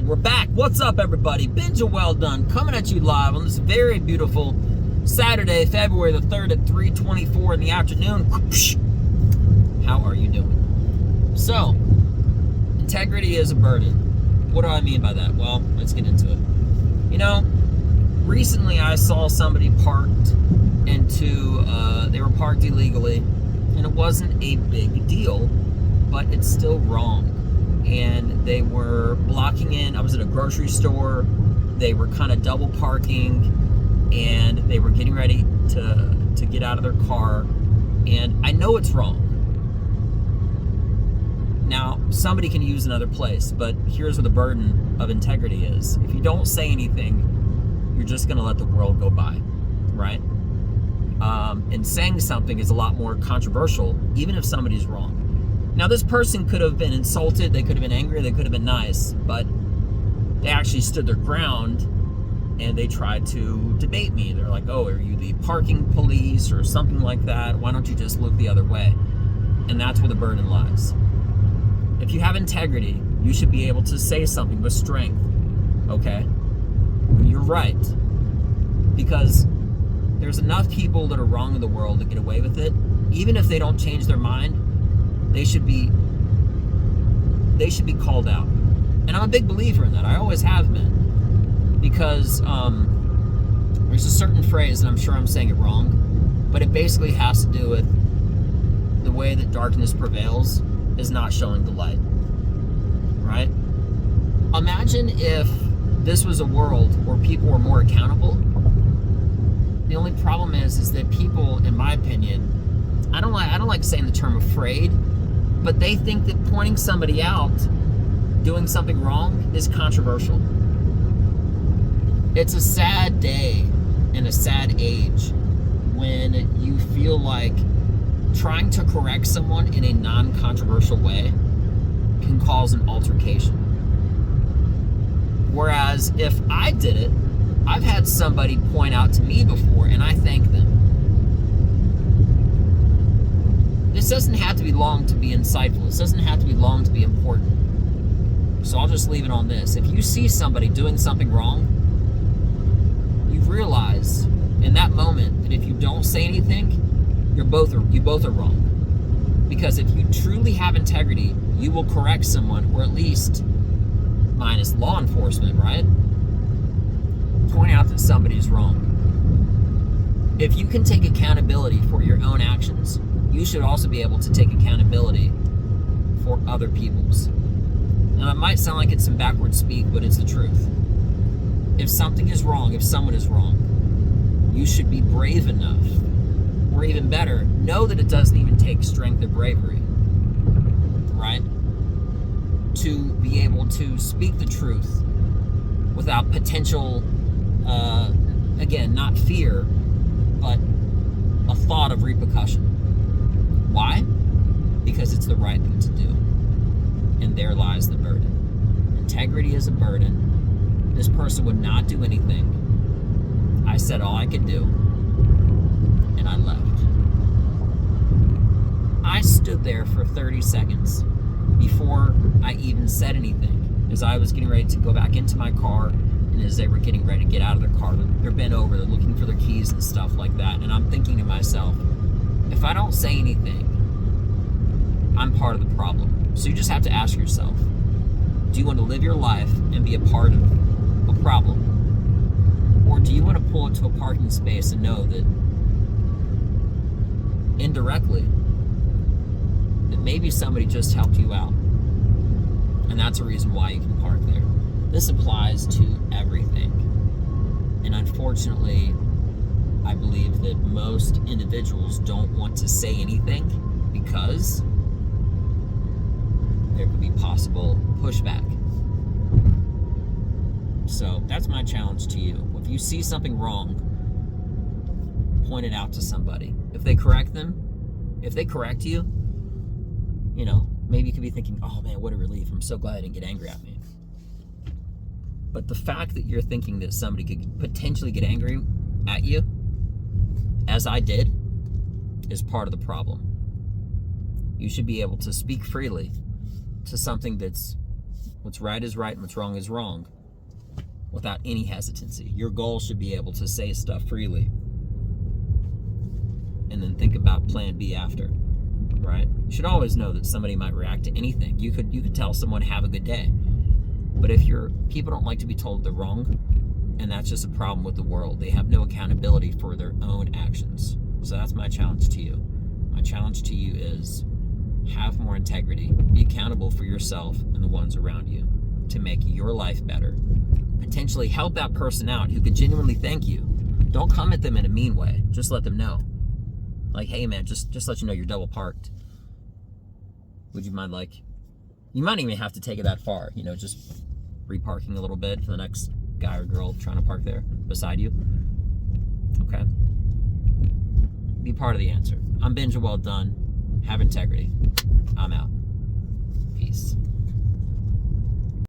And we're back. What's up, everybody? Benja Welldone coming at you live on this very beautiful Saturday, February the 3rd at 3:24 in the afternoon. How are you doing? So, integrity is a burden. What do I mean by that? Well, let's get into it. You know, recently I saw somebody parked they were parked illegally, and it wasn't a big deal, but it's still wrong. And they were blocking in. I was at a grocery store. They were kind of double parking, and they were getting ready to get out of their car. And I know it's wrong. Now, somebody can use another place, but here's where the burden of integrity is. If you don't say anything, you're just going to let the world go by, right? And saying something is a lot more controversial, even if somebody's wrong. Now, this person could have been insulted, they could have been angry, they could have been nice, but they actually stood their ground and they tried to debate me. They're like, oh, are you the parking police or something like that? Why don't you just look the other way? And that's where the burden lies. If you have integrity, you should be able to say something with strength, okay? You're right. Because there's enough people that are wrong in the world to get away with it. Even if they don't change their mind, they should be called out. And I'm a big believer in that. I always have been. Because there's a certain phrase, and I'm sure I'm saying it wrong, but it basically has to do with the way that darkness prevails is not showing the light. Right? Imagine if this was a world where people were more accountable. The only problem is that people, in my opinion, I don't like saying the term afraid, but they think that pointing somebody out doing something wrong is controversial. It's a sad day and a sad age when you feel like trying to correct someone in a non-controversial way can cause an altercation. Whereas if I did it, I've had somebody point out to me before and I thank them. This doesn't have to be long to be insightful. This doesn't have to be long to be important. So I'll just leave it on this. If you see somebody doing something wrong, you realize in that moment that if you don't say anything, you both are wrong. Because if you truly have integrity, you will correct someone, or at least, minus law enforcement, right? Point out that somebody's wrong. If you can take accountability for your own actions, you should also be able to take accountability for other people's. Now, it might sound like it's some backward speak, but it's the truth. If something is wrong, if someone is wrong, you should be brave enough, or even better, know that it doesn't even take strength or bravery, right? To be able to speak the truth without potential, again, not fear, but a thought of repercussion. Why? Because it's the right thing to do. And there lies the burden. Integrity is a burden. This person would not do anything. I said all I could do, and I left. I stood there for 30 seconds before I even said anything, as I was getting ready to go back into my car, and as they were getting ready to get out of their car, they're bent over, they're looking for their keys and stuff like that, and I'm thinking to myself, if I don't say anything, I'm part of the problem. So you just have to ask yourself, do you want to live your life and be a part of a problem? Or do you want to pull into a parking space and know that indirectly that maybe somebody just helped you out? And that's a reason why you can park there. This applies to everything. And unfortunately, I believe that most individuals don't want to say anything because there could be possible pushback. So that's my challenge to you. If you see something wrong, point it out to somebody. If they correct you, you know, maybe you could be thinking, oh man, what a relief. I'm so glad I didn't get angry at me. But the fact that you're thinking that somebody could potentially get angry at you, as I did, is part of the problem. You should be able to speak freely to something that's What's right is right and what's wrong is wrong without any hesitancy. Your goal should be able to say stuff freely and then think about plan B after, right? You should always know that somebody might react to anything. You could tell someone, have a good day. But if people don't like to be told they're wrong, and that's just a problem with the world. They have no accountability for their own actions. So that's my challenge to you. My challenge to you is have more integrity. Be accountable for yourself and the ones around you to make your life better. Potentially help that person out who could genuinely thank you. Don't come at them in a mean way. Just let them know. Like, hey man, just let you know you're double parked. Would you mind, like, you might even have to take it that far, you know, just reparking a little bit for the next guy or girl trying to park there beside you. Okay. Be part of the answer. I'm Benja Welldone. Have integrity. I'm out. Peace.